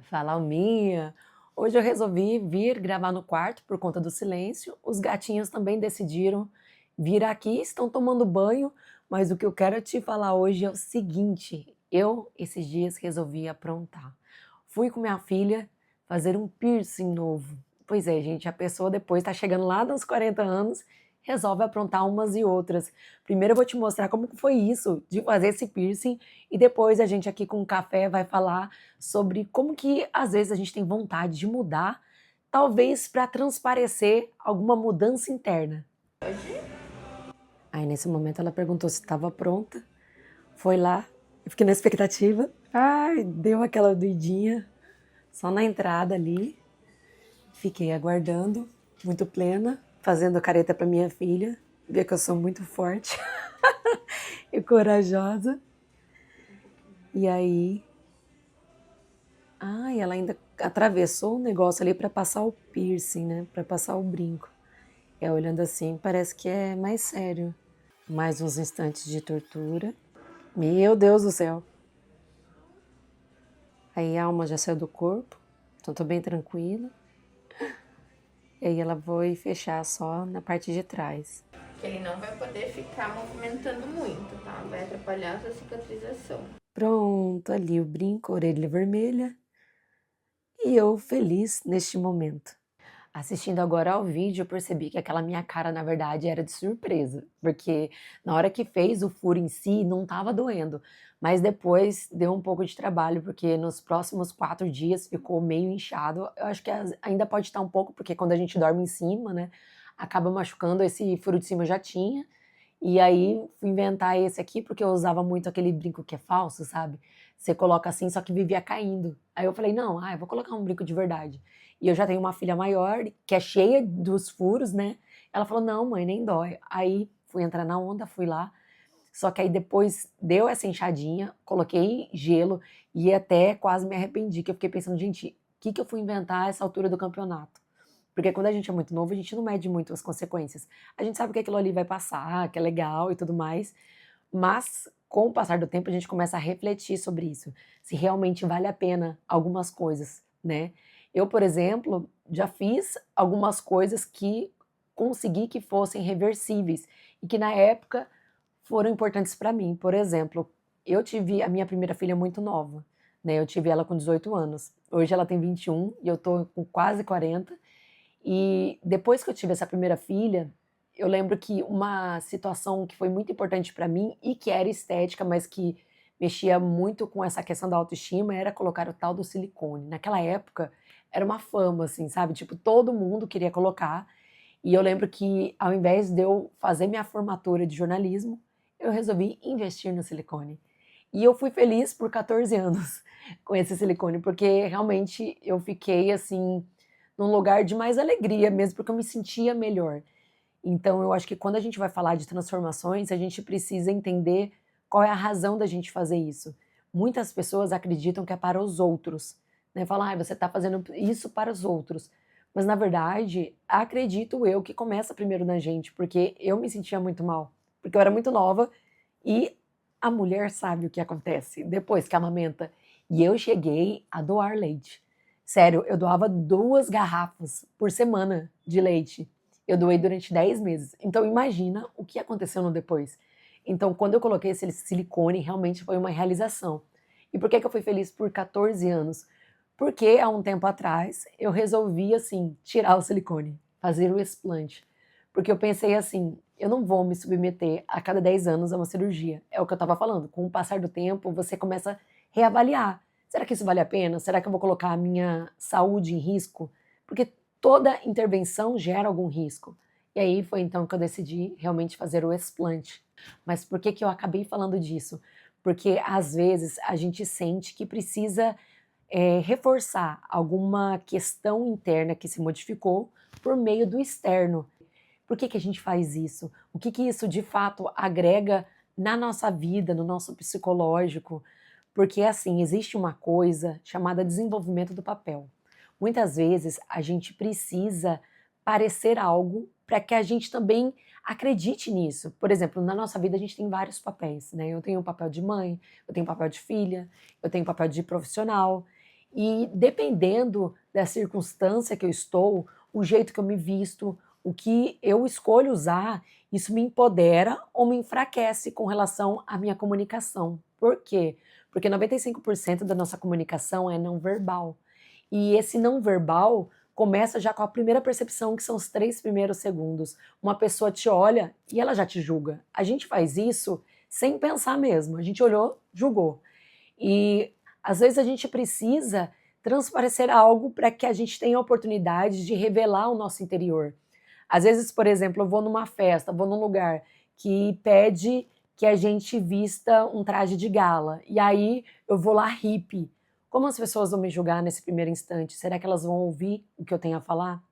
Fala, Alminha. Hoje eu resolvi vir gravar no quarto por conta do silêncio. Os gatinhos também decidiram vir aqui, estão tomando banho, mas o que eu quero te falar hoje é o seguinte: eu, esses dias, resolvi aprontar. Fui com minha filha fazer um piercing novo. Pois é, gente, a pessoa depois está chegando lá nos 40 anos, resolve aprontar umas e outras. Primeiro eu vou te mostrar como que foi isso de fazer esse piercing e depois a gente aqui com um café vai falar sobre como que às vezes a gente tem vontade de mudar, talvez para transparecer alguma mudança interna. Aí nesse momento ela perguntou se estava pronta, foi lá, eu fiquei na expectativa, ai, deu aquela doidinha, só na entrada ali, fiquei aguardando, muito plena, fazendo careta para minha filha, ver que eu sou muito forte e corajosa. E aí, ai, ela ainda atravessou o negócio ali para passar o piercing, né? Para passar o brinco. É, olhando assim, parece que é mais sério. Mais uns instantes de tortura. Meu Deus do céu. Aí a alma já saiu do corpo, então tô bem tranquila. E aí ela foi fechar só na parte de trás. Ele não vai poder ficar movimentando muito, tá? Vai atrapalhar a sua cicatrização. Pronto, ali o brinco, orelha vermelha. E eu feliz neste momento. Assistindo agora ao vídeo, eu percebi que aquela minha cara, na verdade, era de surpresa, porque na hora que fez o furo em si, não estava doendo, mas depois deu um pouco de trabalho, porque nos próximos 4 dias ficou meio inchado. Eu acho que ainda pode estar um pouco, porque quando a gente dorme em cima, né, acaba machucando. Esse furo de cima eu já tinha, e aí fui inventar esse aqui, porque eu usava muito aquele brinco que é falso, sabe? Você coloca assim, só que vivia caindo. Aí eu falei, não, eu vou colocar um brinco de verdade. E eu já tenho uma filha maior, que é cheia dos furos, né? Ela falou, não, mãe, nem dói. Aí fui entrar na onda, fui lá. Só que aí depois deu essa inchadinha, coloquei gelo e até quase me arrependi, que eu fiquei pensando, gente, o que que eu fui inventar a essa altura do campeonato? Porque quando a gente é muito novo, a gente não mede muito as consequências. A gente sabe que aquilo ali vai passar, que é legal e tudo mais, mas com o passar do tempo a gente começa a refletir sobre isso, se realmente vale a pena algumas coisas, né? Eu, por exemplo, já fiz algumas coisas que consegui que fossem reversíveis e que na época foram importantes para mim. Por exemplo, eu tive a minha primeira filha muito nova, né? Eu tive ela com 18 anos. Hoje ela tem 21 e eu tô com quase 40. E depois que eu tive essa primeira filha, eu lembro que uma situação que foi muito importante para mim e que era estética, mas que mexia muito com essa questão da autoestima, era colocar o tal do silicone. Naquela época era uma fama, assim, sabe? Tipo, todo mundo queria colocar. E eu lembro que ao invés de eu fazer minha formatura de jornalismo, eu resolvi investir no silicone. E eu fui feliz por 14 anos com esse silicone, porque realmente eu fiquei assim num lugar de mais alegria mesmo, porque eu me sentia melhor. Então eu acho que quando a gente vai falar de transformações, a gente precisa entender qual é a razão da gente fazer isso. Muitas pessoas acreditam que é para os outros, né? Falam, você está fazendo isso para os outros. Mas na verdade, acredito eu que começa primeiro na gente, porque eu me sentia muito mal, porque eu era muito nova e a mulher sabe o que acontece depois que amamenta. E eu cheguei a doar leite. Sério, eu doava 2 garrafas por semana de leite. Eu doei durante 10 meses. Então imagina o que aconteceu no depois. Então quando eu coloquei esse silicone, realmente foi uma realização. E por que que eu fui feliz por 14 anos? Porque há um tempo atrás eu resolvi assim tirar o silicone, fazer o explante. Porque eu pensei assim, eu não vou me submeter a cada 10 anos a uma cirurgia. É o que eu estava falando. Com o passar do tempo, você começa a reavaliar. Será que isso vale a pena? Será que eu vou colocar a minha saúde em risco? Porque toda intervenção gera algum risco. E aí foi então que eu decidi realmente fazer o explante. Mas por que que eu acabei falando disso? Porque às vezes a gente sente que precisa reforçar alguma questão interna que se modificou por meio do externo. Por que que a gente faz isso? O que que isso de fato agrega na nossa vida, no nosso psicológico? Porque assim, existe uma coisa chamada desenvolvimento do papel. Muitas vezes a gente precisa parecer algo para que a gente também acredite nisso. Por exemplo, na nossa vida a gente tem vários papéis, né? Eu tenho o papel de mãe, eu tenho o papel de filha, eu tenho o papel de profissional. E dependendo da circunstância que eu estou, o jeito que eu me visto, o que eu escolho usar, isso me empodera ou me enfraquece com relação à minha comunicação. Por quê? Porque 95% da nossa comunicação é não verbal. E esse não verbal começa já com a primeira percepção, que são os 3 primeiros segundos. Uma pessoa te olha e ela já te julga. A gente faz isso sem pensar mesmo. A gente olhou, julgou. E às vezes a gente precisa transparecer algo para que a gente tenha a oportunidade de revelar o nosso interior. Às vezes, por exemplo, eu vou numa festa, vou num lugar que pede que a gente vista um traje de gala. E aí eu vou lá hippie. Como as pessoas vão me julgar nesse primeiro instante? Será que elas vão ouvir o que eu tenho a falar?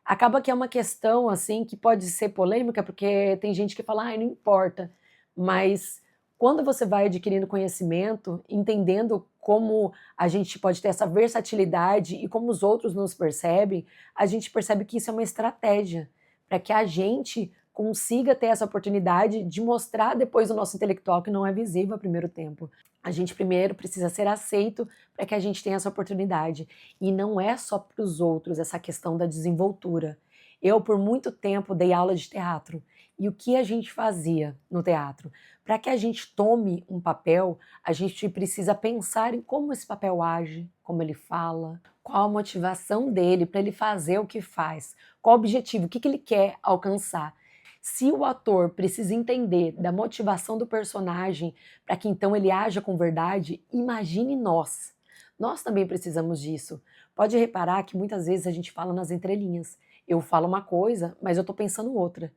Acaba que é uma questão assim que pode ser polêmica, porque tem gente que fala, ah, não importa. Mas quando você vai adquirindo conhecimento, entendendo como a gente pode ter essa versatilidade e como os outros nos percebem, a gente percebe que isso é uma estratégia para que a gente consiga ter essa oportunidade de mostrar depois o nosso intelectual que não é visível a primeiro tempo. A gente primeiro precisa ser aceito para que a gente tenha essa oportunidade. E não é só para os outros essa questão da desenvoltura. Eu, por muito tempo, dei aula de teatro. E o que a gente fazia no teatro? Para que a gente tome um papel, a gente precisa pensar em como esse papel age, como ele fala, qual a motivação dele para ele fazer o que faz, qual o objetivo, o que ele quer alcançar. Se o ator precisa entender da motivação do personagem para que então ele haja com verdade, imagine nós. Nós também precisamos disso. Pode reparar que muitas vezes a gente fala nas entrelinhas. Eu falo uma coisa, mas eu estou pensando outra.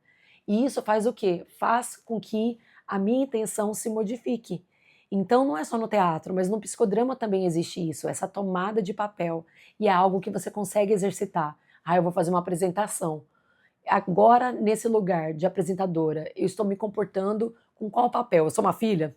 E isso faz o quê? Faz com que a minha intenção se modifique. Então não é só no teatro, mas no psicodrama também existe isso, essa tomada de papel. E é algo que você consegue exercitar. Ah, eu vou fazer uma apresentação. Agora, nesse lugar de apresentadora, eu estou me comportando com qual papel? Eu sou uma filha?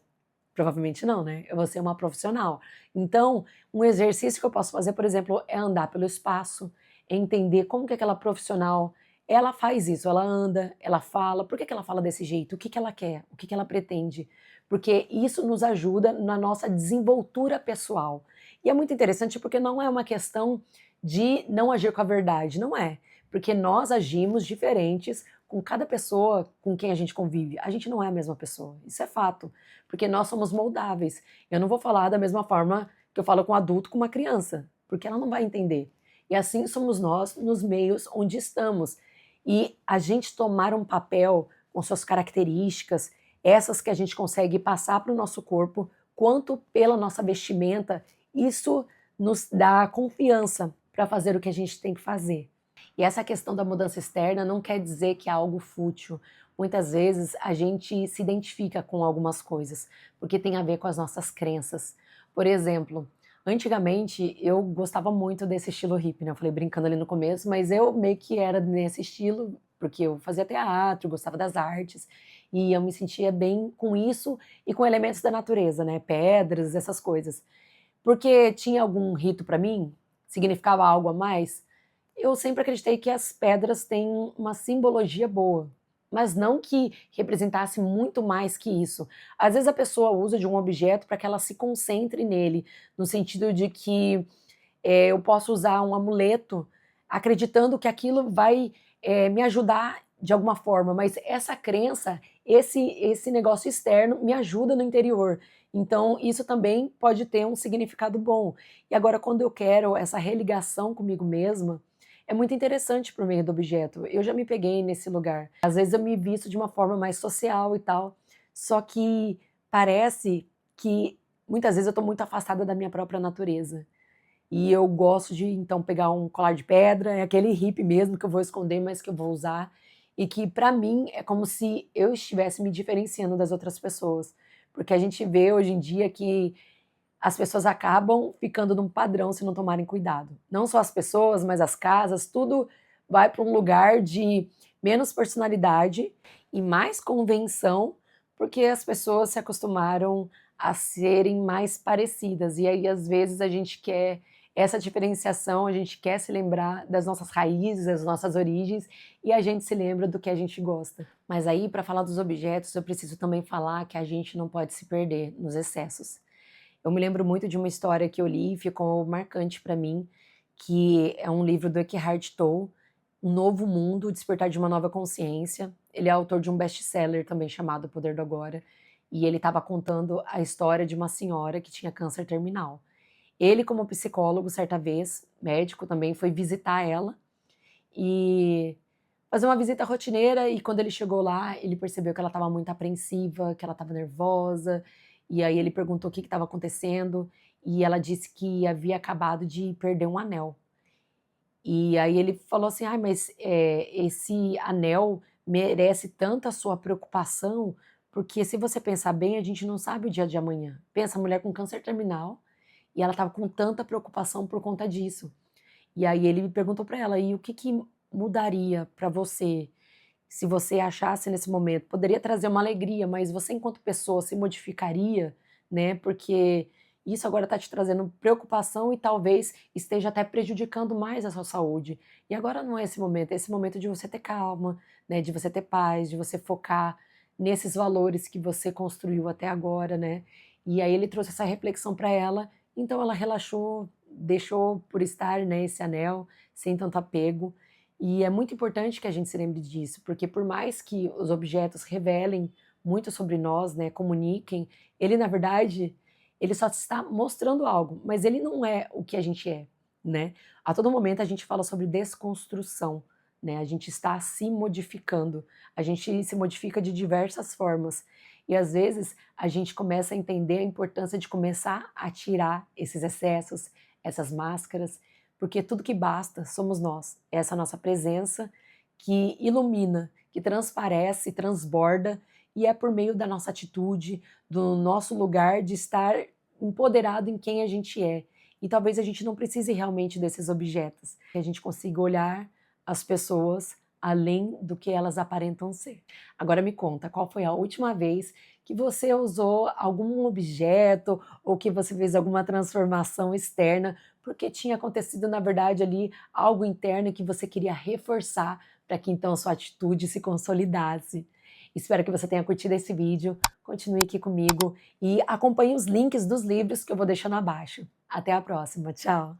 Provavelmente não, né? Eu vou ser uma profissional. Então, um exercício que eu posso fazer, por exemplo, é andar pelo espaço, é entender como que aquela profissional, ela faz isso, ela anda, ela fala, por que ela fala desse jeito? O que ela quer? O que ela pretende? Porque isso nos ajuda na nossa desenvoltura pessoal. E é muito interessante porque não é uma questão de não agir com a verdade, não é. Porque nós agimos diferentes com cada pessoa com quem a gente convive. A gente não é a mesma pessoa, isso é fato, porque nós somos moldáveis. Eu não vou falar da mesma forma que eu falo com um adulto com uma criança, porque ela não vai entender. E assim somos nós nos meios onde estamos. E a gente tomar um papel com suas características, essas que a gente consegue passar para o nosso corpo, quanto pela nossa vestimenta, isso nos dá confiança para fazer o que a gente tem que fazer. E essa questão da mudança externa não quer dizer que é algo fútil. Muitas vezes a gente se identifica com algumas coisas, porque tem a ver com as nossas crenças. Por exemplo, antigamente eu gostava muito desse estilo hippie, né? Eu falei brincando ali no começo, mas eu meio que era nesse estilo, porque eu fazia teatro, gostava das artes, e eu me sentia bem com isso e com elementos da natureza, né? Pedras, essas coisas. Porque tinha algum rito para mim? Significava algo a mais? Eu sempre acreditei que as pedras têm uma simbologia boa, mas não que representasse muito mais que isso. Às vezes a pessoa usa de um objeto para que ela se concentre nele, no sentido de que eu posso usar um amuleto acreditando que aquilo vai me ajudar de alguma forma, mas essa crença, esse negócio externo me ajuda no interior. Então, isso também pode ter um significado bom. E agora, quando eu quero essa religação comigo mesma, é muito interessante por meio do objeto. Eu já me peguei nesse lugar. Às vezes eu me visto de uma forma mais social e tal, só que parece que muitas vezes eu estou muito afastada da minha própria natureza. E eu gosto de, então, pegar um colar de pedra, é aquele hippie mesmo que eu vou esconder, mas que eu vou usar. E que, pra mim, é como se eu estivesse me diferenciando das outras pessoas. Porque a gente vê hoje em dia que as pessoas acabam ficando num padrão se não tomarem cuidado. Não só as pessoas, mas as casas, tudo vai para um lugar de menos personalidade e mais convenção, porque as pessoas se acostumaram a serem mais parecidas. E aí, às vezes, a gente quer essa diferenciação, a gente quer se lembrar das nossas raízes, das nossas origens, e a gente se lembra do que a gente gosta. Mas aí, para falar dos objetos, eu preciso também falar que a gente não pode se perder nos excessos. Eu me lembro muito de uma história que eu li e ficou marcante para mim, que é um livro do Eckhart Tolle, Um Novo Mundo, Despertar de uma Nova Consciência. Ele é autor de um best-seller também chamado O Poder do Agora, e ele estava contando a história de uma senhora que tinha câncer terminal. Ele, como psicólogo, certa vez, médico também, foi visitar ela e fazer uma visita rotineira, e quando ele chegou lá, ele percebeu que ela estava muito apreensiva, que ela estava nervosa, e aí ele perguntou o que estava acontecendo, e ela disse que havia acabado de perder um anel. E aí ele falou assim: "Ai, mas, esse anel merece tanta sua preocupação, porque se você pensar bem, a gente não sabe o dia de amanhã". Pensa, a mulher com câncer terminal, e ela estava com tanta preocupação por conta disso. E aí ele perguntou para ela: "E o que que mudaria para você, se você achasse nesse momento? Poderia trazer uma alegria, mas você enquanto pessoa se modificaria, né, porque isso agora está te trazendo preocupação e talvez esteja até prejudicando mais a sua saúde. E agora não é esse momento de você ter calma, né, de você ter paz, de você focar nesses valores que você construiu até agora, né". E aí ele trouxe essa reflexão para ela, então ela relaxou, deixou por estar, né, esse anel, sem tanto apego. E é muito importante que a gente se lembre disso, porque por mais que os objetos revelem muito sobre nós, né, comuniquem, ele na verdade, ele só está mostrando algo, mas ele não é o que a gente é, né. A todo momento a gente fala sobre desconstrução, né, a gente está se modificando, a gente se modifica de diversas formas. E às vezes a gente começa a entender a importância de começar a tirar esses excessos, essas máscaras, porque tudo que basta somos nós, essa nossa presença que ilumina, que transparece, transborda, e é por meio da nossa atitude, do nosso lugar de estar empoderado em quem a gente é. E talvez a gente não precise realmente desses objetos, que a gente consiga olhar as pessoas além do que elas aparentam ser. Agora me conta, qual foi a última vez que você usou algum objeto ou que você fez alguma transformação externa, porque tinha acontecido, na verdade, ali algo interno que você queria reforçar para que então a sua atitude se consolidasse. Espero que você tenha curtido esse vídeo, continue aqui comigo e acompanhe os links dos livros que eu vou deixando abaixo. Até a próxima, tchau!